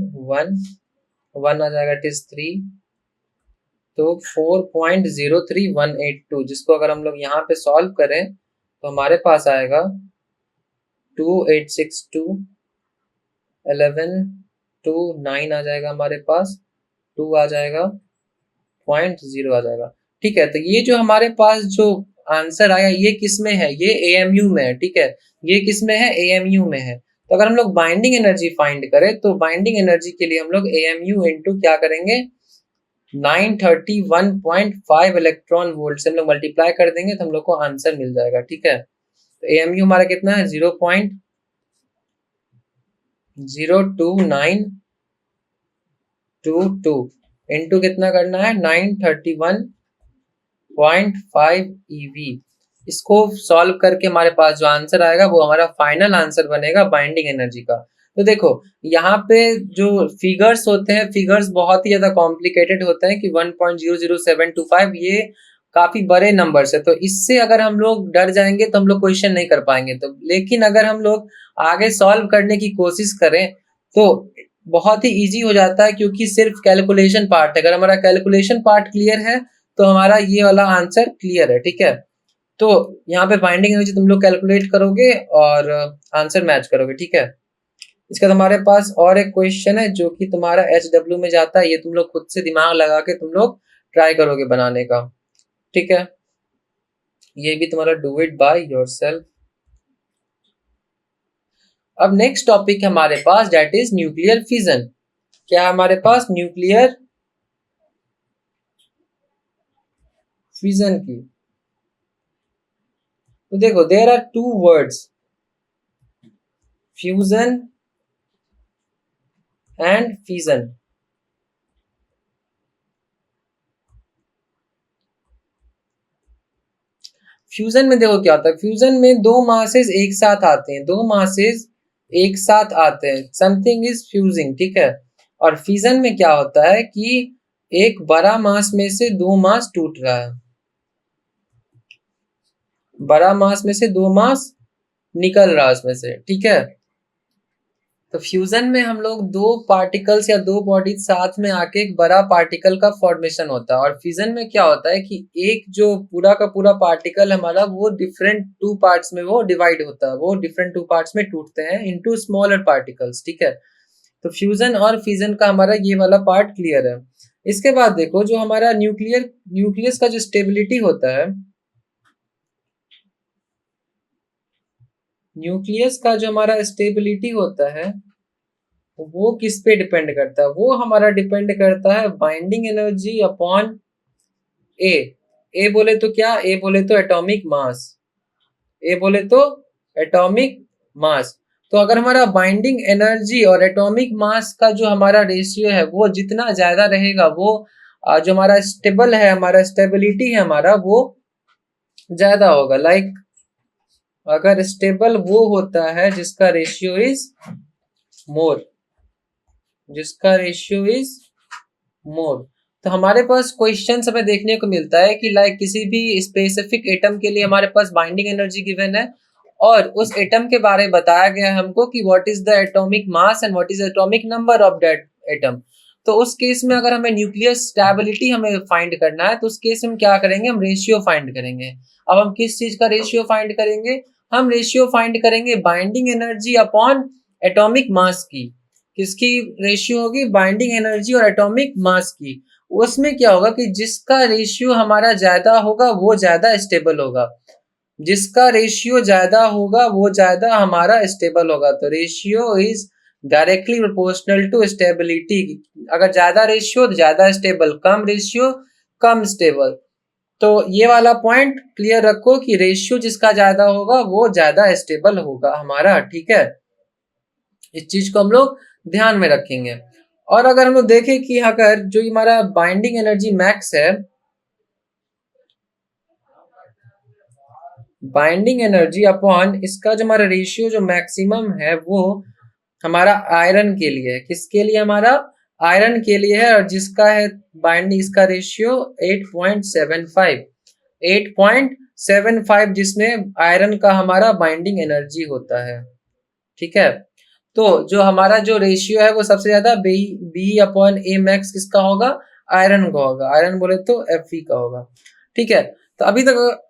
1 आ जाएगा, इट इज 3, तो 4.03182, जिसको अगर हम लोग यहाँ पे सॉल्व करें तो हमारे पास आएगा 2862 1129 आ जाएगा हमारे पास, 2 आ जाएगा, 0.0 आ जाएगा। ठीक है, तो ये जो हमारे पास जो आंसर आया ये किस में है, ये एएमयू में है। ठीक है, ये किस में है, एएमयू में है। तो अगर हम लोग बाइंडिंग एनर्जी फाइंड करें तो बाइंडिंग एनर्जी के लिए हम लोग एएमयू इंटू क्या करेंगे, 931.5 इलेक्ट्रॉन वोल्ट से हम लोग मल्टीप्लाई कर देंगे तो हम लोग को आंसर मिल जाएगा। ठीक है, तो एएमयू हमारा कितना है, 0.02922 इंटू कितना करना है, 931.5 ईवी। इसको सॉल्व करके हमारे पास जो आंसर आएगा वो हमारा फाइनल आंसर बनेगा बाइंडिंग एनर्जी का। तो देखो यहाँ पे जो फिगर्स होते हैं, फिगर्स बहुत ही ज्यादा कॉम्प्लिकेटेड होते हैं कि 1.00725 ये काफी बड़े नंबर्स है, तो इससे अगर हम लोग डर जाएंगे तो हम लोग क्वेश्चन नहीं कर पाएंगे। तो लेकिन अगर हम लोग आगे सॉल्व करने की कोशिश करें तो बहुत ही इजी हो जाता है, क्योंकि सिर्फ कैलकुलेशन पार्ट है। अगर हमारा कैलकुलेशन पार्ट क्लियर है तो हमारा ये वाला आंसर क्लियर है। ठीक है, तो यहाँ पे बाइंडिंग एनर्जी तुम लोग कैलकुलेट करोगे और आंसर मैच करोगे। ठीक है, इसका तुम्हारे पास और एक क्वेश्चन है जो कि तुम्हारा HW में जाता है, ये तुम लोग खुद से दिमाग लगा के तुम लोग ट्राई करोगे बनाने का। ठीक है, ये भी तुम्हारा डू इट बाय योरसेल्फ। अब नेक्स्ट टॉपिक है हमारे पास, दैट इज न्यूक्लियर फिजन। क्या हमारे पास, न्यूक्लियर फिजन की। तो देखो there are two words, fusion and fission. Fusion में देखो क्या होता है, फ्यूजन में दो मासेस एक साथ आते हैं, दो मासेस एक साथ आते हैं, समथिंग इज फ्यूजिंग। ठीक है, और फिजन में क्या होता है कि एक बड़ा मास में से दो मास टूट रहा है, बड़ा मास में से दो मास निकल रहा है उसमें से। ठीक है, तो फ्यूजन में हम लोग दो पार्टिकल्स या दो बॉडी साथ में आके एक बड़ा पार्टिकल का फॉर्मेशन होता है। और फिजन में क्या होता है कि एक जो पूरा का पूरा पार्टिकल हमारा वो डिफरेंट टू पार्ट्स में वो डिवाइड होता है, वो डिफरेंट टू पार्ट्स में टूटते हैं इनटू स्मॉलर पार्टिकल्स। ठीक है, तो फ्यूजन और फिजन का हमारा ये वाला पार्ट क्लियर है। इसके बाद देखो जो हमारा न्यूक्लियस का जो स्टेबिलिटी होता है, न्यूक्लियस का जो हमारा स्टेबिलिटी होता है वो किस पे डिपेंड करता है, वो हमारा डिपेंड करता है बाइंडिंग एनर्जी अपॉन ए। ए बोले तो क्या, ए बोले तो एटॉमिक मास, ए बोले तो एटॉमिक मास। तो अगर हमारा बाइंडिंग एनर्जी और एटॉमिक मास का जो हमारा रेशियो है वो जितना ज्यादा रहेगा, वो जो हमारा स्टेबल है, हमारा स्टेबिलिटी है हमारा वो ज्यादा होगा। लाइक अगर स्टेबल वो होता है जिसका रेशियो इज मोर, जिसका रेशियो इज मोर। तो हमारे पास क्वेश्चन हमें देखने को मिलता है कि लाइक किसी भी स्पेसिफिक एटम के लिए हमारे पास बाइंडिंग एनर्जी गिवन है और उस एटम के बारे में बताया गया है हमको कि what is the atomic mass and what is atomic number of that atom. तो उस केस में अगर हमें न्यूक्लियर स्टेबिलिटी हमें फाइंड करना है तो उस केस में क्या करेंगे, हम रेशियो फाइंड करेंगे। अब हम किस चीज का रेशियो फाइंड करेंगे, हम रेशियो फाइंड करेंगे binding energy upon atomic mass की। किसकी रेशियो होगी, बाइंडिंग एनर्जी और एटॉमिक मास की। उसमें क्या होगा कि जिसका रेशियो हमारा ज्यादा होगा वो ज्यादा स्टेबल होगा, जिसका रेशियो ज्यादा होगा वो ज्यादा हमारा स्टेबल होगा। तो ratio is directly proportional to stability. अगर ज्यादा रेशियो तो ज्यादा स्टेबल, कम रेशियो कम स्टेबल। तो ये वाला पॉइंट क्लियर रखो कि रेशियो जिसका ज्यादा होगा वो ज्यादा स्टेबल होगा हमारा। ठीक है, इस चीज को हम लोग ध्यान में रखेंगे। और अगर हम लोग देखें कि अगर जो हमारा बाइंडिंग एनर्जी मैक्स है, बाइंडिंग एनर्जी अपॉन इसका जो हमारा रेशियो जो मैक्सिमम है वो हमारा आयरन के लिए है। किसके लिए, हमारा आयरन के लिए है, और जिसका है बाइंडिंग इसका रेशियो 8.75, 8.75 जिसमें आयरन का हमारा बाइंडिंग एनर्जी होता है। ठीक है, तो जो हमारा जो रेशियो है वो सबसे ज्यादा बी अपॉन ए मैक्स किसका होगा, आयरन का होगा। आयरन बोले तो Fe का होगा। ठीक है, तो अभी तक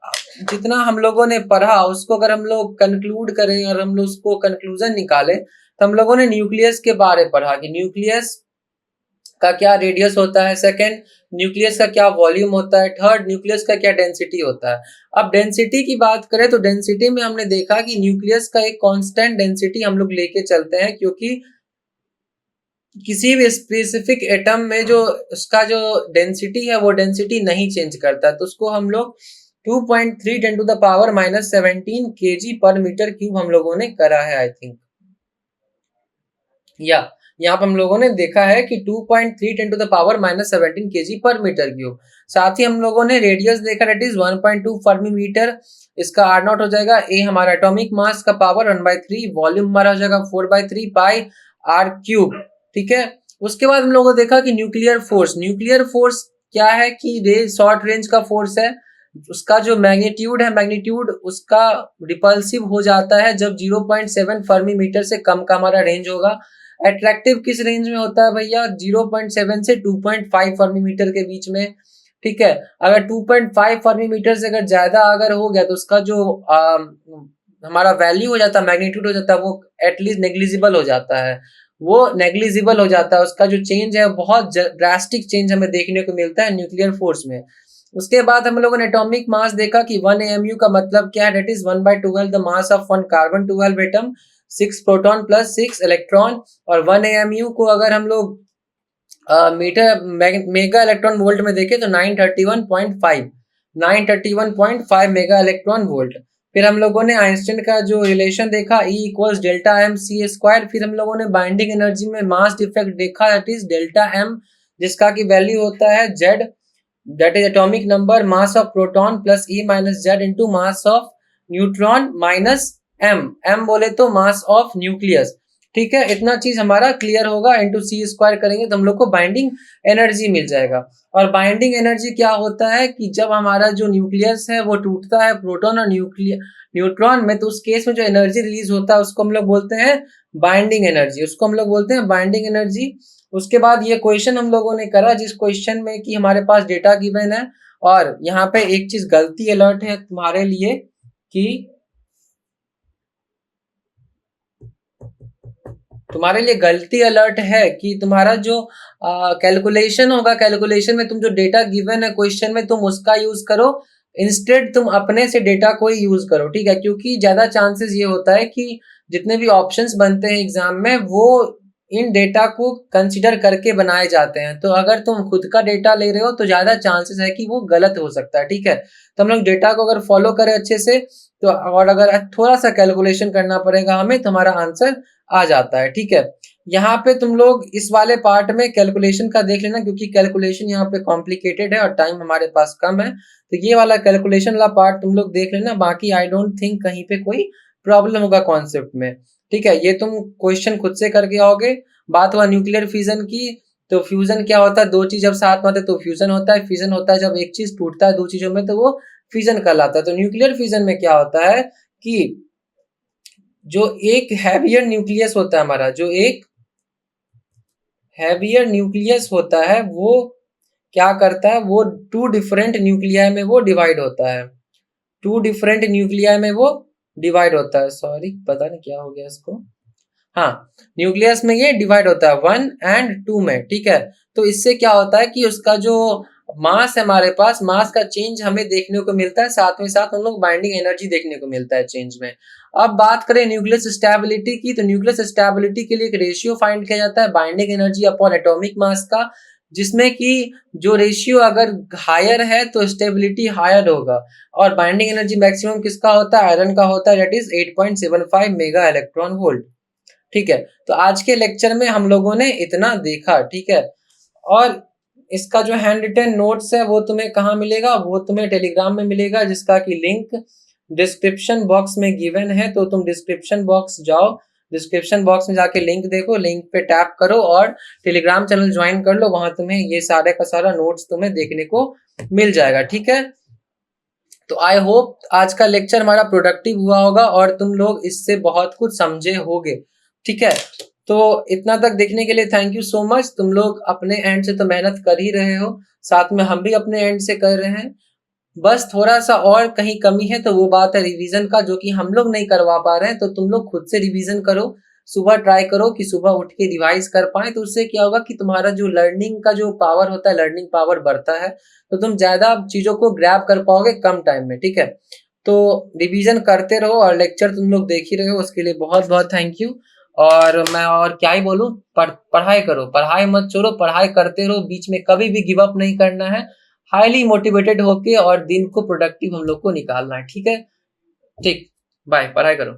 जितना हम लोगों ने पढ़ा उसको अगर हम लोग कंक्लूड करें और हम लोग उसको कंक्लूजन निकाले तो हम लोगों ने न्यूक्लियस के बारे में पढ़ा कि न्यूक्लियस का क्या रेडियस होता है, सेकंड न्यूक्लियस का क्या वॉल्यूम होता है, थर्ड न्यूक्लियस का क्या डेंसिटी होता है। अब डेंसिटी की बात करें तो डेंसिटी में हमने देखा कि न्यूक्लियस का एक कांस्टेंट डेंसिटी हम लोग लेके चलते हैं, क्योंकि किसी भी स्पेसिफिक एटम में जो उसका जो डेंसिटी है वो डेंसिटी नहीं चेंज करता, तो उसको हम लोग 2.3 ten to the power -17 kg per metre cube हम लोगों ने करा है, आई थिंक। या यहाँ पर हम लोगों ने देखा है कि 2.3 ten to the power -17 kg per metre cube. साथ ही हम लोगों ने रेडियस देखा, दैट इज 1.2 फर्मी मीटर। इसका आर नॉट हो जाएगा, ए हमारा एटॉमिक मास का पावर 1/3, वॉल्यूम हमारा हो जाएगा 4/3 पाई आर क्यूब। ठीक है, उसके बाद हम लोगों ने देखा कि न्यूक्लियर फोर्स, न्यूक्लियर फोर्स क्या है कि शॉर्ट रेंज का फोर्स है। उसका जो मैग्नीट्यूड है, मैग्नीट्यूड उसका रिपल्सिव हो जाता है जब 0.7 फर्मी मीटर से कम का हमारा रेंज होगा। अट्रैक्टिव किस रेंज में होता है भैया, 0.7 से 2.5 फर्मी मीटर के बीच में। ठीक है, अगर 2.5 फर्मी मीटर से अगर ज्यादा अगर हो गया तो उसका जो हमारा वैल्यू हो जाता है, मैग्नीट्यूड हो जाता है, वो एटलीस्ट नेग्लिजिबल हो जाता है। वो नेग्लिजिबल हो जाता है, उसका जो चेंज है बहुत ड्रास्टिक चेंज हमें देखने को मिलता है न्यूक्लियर फोर्स में। उसके बाद हम लोगों ने एटॉमिक मास देखा कि 1 AMU का मतलब क्या है, that is 1/12 the mass of 1 carbon 12 atom, 6 proton plus 6 electron. और 1 AMU को अगर हम लोग मीटर मेगा इलेक्ट्रॉन वोल्ट में देखें तो 931.5 मेगा इलेक्ट्रॉन वोल्ट। फिर हम लोगों ने आइंस्टीन का जो रिलेशन देखा, E equals delta M C square. फिर हम लोगों ने बाइंडिंग एनर्जी में मास डिफेक्ट देखा, दैट इज डेल्टा एम, जिसका की वैल्यू होता है Z, that is atomic number mass of proton plus E minus Z into mass of neutron minus m बोले तो mass of nucleus। ठीक है, इतना चीज हमारा क्लियर होगा, इंटू सी स्क्वायर करेंगे तो हम लोग को बाइंडिंग एनर्जी मिल जाएगा। और बाइंडिंग एनर्जी क्या होता है कि जब हमारा जो न्यूक्लियस है वो टूटता है प्रोटॉन और न्यूट्रॉन में, तो उस केस में जो एनर्जी रिलीज होता है उसको हम लोग बोलते हैं बाइंडिंग एनर्जी, उसको हम लोग बोलते हैं बाइंडिंग एनर्जी। उसके बाद ये क्वेश्चन हम लोगों ने करा, जिस क्वेश्चन में कि हमारे पास डेटा गिवन है, और यहाँ पे एक चीज गलती अलर्ट है तुम्हारे लिए कि तुम्हारे लिए गलती अलर्ट है कि तुम्हारा जो कैलकुलेशन होगा, कैलकुलेशन में तुम जो डेटा गिवन है क्वेश्चन में तुम उसका यूज करो, इंस्टेड तुम अपने से डेटा को ही यूज करो। ठीक है, क्योंकि ज्यादा चांसेस ये होता है कि जितने भी ऑप्शंस बनते हैं एग्जाम में वो इन डेटा को कंसिडर करके बनाए जाते हैं, तो अगर तुम खुद का डेटा ले रहे हो तो ज्यादा चांसेस है कि वो गलत हो सकता है। ठीक है, तो हम लोग डेटा को अगर फॉलो करें अच्छे से तो, और अगर थोड़ा सा कैलकुलेशन करना पड़ेगा हमें, तो हमारा आंसर आ जाता है। ठीक है, यहाँ पे तुम लोग इस वाले पार्ट में कैलकुलेशन का देख लेना, क्योंकि कैलकुलेशन यहाँ पे कॉम्प्लिकेटेड है और टाइम हमारे पास कम है, तो ये वाला कैलकुलेशन वाला पार्ट तुम लोग देख लेना। बाकी आई डोंट थिंक कहीं पे कोई प्रॉब्लम होगा कॉन्सेप्ट में। ठीक है, ये तुम क्वेश्चन खुद से करके आओगे। बात हुआ न्यूक्लियर फ्यूजन की, तो फ्यूजन क्या होता है, दो चीज जब साथ में आते हैं तो फ्यूजन होता है। फ्यूजन होता है जब एक चीज टूटता है दो चीजों में, तो वो फ्यूजन कहलाता है। तो न्यूक्लियर फ्यूजन में क्या होता है कि जो एक हैवियर न्यूक्लियस होता है हमारा, जो एक हैवियर न्यूक्लियस होता है वो क्या करता है, वो टू डिफरेंट न्यूक्लियाई में वो डिवाइड होता है, टू डिफरेंट न्यूक्लियाई में वो डिवाइड होता है। सॉरी, पता नहीं क्या हो गया इसको। हाँ, न्यूक्लियस में ये डिवाइड होता है 1 और 2 में। ठीक है, तो इससे क्या होता है कि उसका जो मास है हमारे पास, मास का चेंज हमें देखने को मिलता है, साथ में साथ हम लोग बाइंडिंग एनर्जी देखने को मिलता है चेंज में। अब बात करें न्यूक्लियस स्टेबिलिटी की, तो न्यूक्लियस स्टेबिलिटी के लिए एक रेशियो फाइंड किया जाता है binding energy upon atomic mass का, जिसमें कि जो रेशियो अगर हायर है तो स्टेबिलिटी हायर होगा। और बाइंडिंग एनर्जी मैक्सिमम किसका होता है, आयरन का होता है, that is 8.75 mega electron volt. ठीक है, तो आज के लेक्चर में हम लोगों ने इतना देखा। ठीक है, और इसका जो हैंड रिटन नोट्स है वो तुम्हें कहाँ मिलेगा, वो तुम्हें टेलीग्राम में मिलेगा, जिसका कि लिंक डिस्क्रिप्शन बॉक्स में गिवन है। तो तुम डिस्क्रिप्शन बॉक्स जाओ, डिस्क्रिप्शन बॉक्स में जाके लिंक देखो, लिंक पे टैप करो और टेलीग्राम चैनल ज्वाइन कर लो, वहां तुम्हें ये सारे का सारा नोट्स तुम्हें देखने को मिल जाएगा। ठीक है, तो आई होप आज का लेक्चर हमारा प्रोडक्टिव हुआ होगा और तुम लोग इससे बहुत कुछ समझे होगे। ठीक है, तो इतना तक देखने के लिए थैंक यू सो मच। तुम लोग अपने एंड से तो मेहनत कर ही रहे हो, साथ में हम भी अपने एंड से कर रहे हैं। बस थोड़ा सा और कहीं कमी है तो वो बात है रिवीजन का, जो कि हम लोग नहीं करवा पा रहे हैं, तो तुम लोग खुद से रिवीजन करो, सुबह ट्राई करो कि सुबह उठ के रिवाइज कर पाए, तो उससे क्या होगा कि तुम्हारा जो लर्निंग का जो पावर होता है, लर्निंग पावर बढ़ता है, तो तुम ज्यादा चीजों को ग्रैब कर पाओगे कम टाइम में। ठीक है, तो रिवीजन करते रहो और लेक्चर तुम लोग देख ही रहे हो, उसके लिए बहुत बहुत थैंक यू। और मैं और क्या ही बोलूं, पढ़ाई करो, पढ़ाई मत छोड़ो, पढ़ाई करते रहो, बीच में कभी भी गिव अप नहीं करना है, हाईली मोटिवेटेड होके और दिन को प्रोडक्टिव हम लोग को निकालना है। ठीक है, ठीक, बाय, पढ़ाई करो।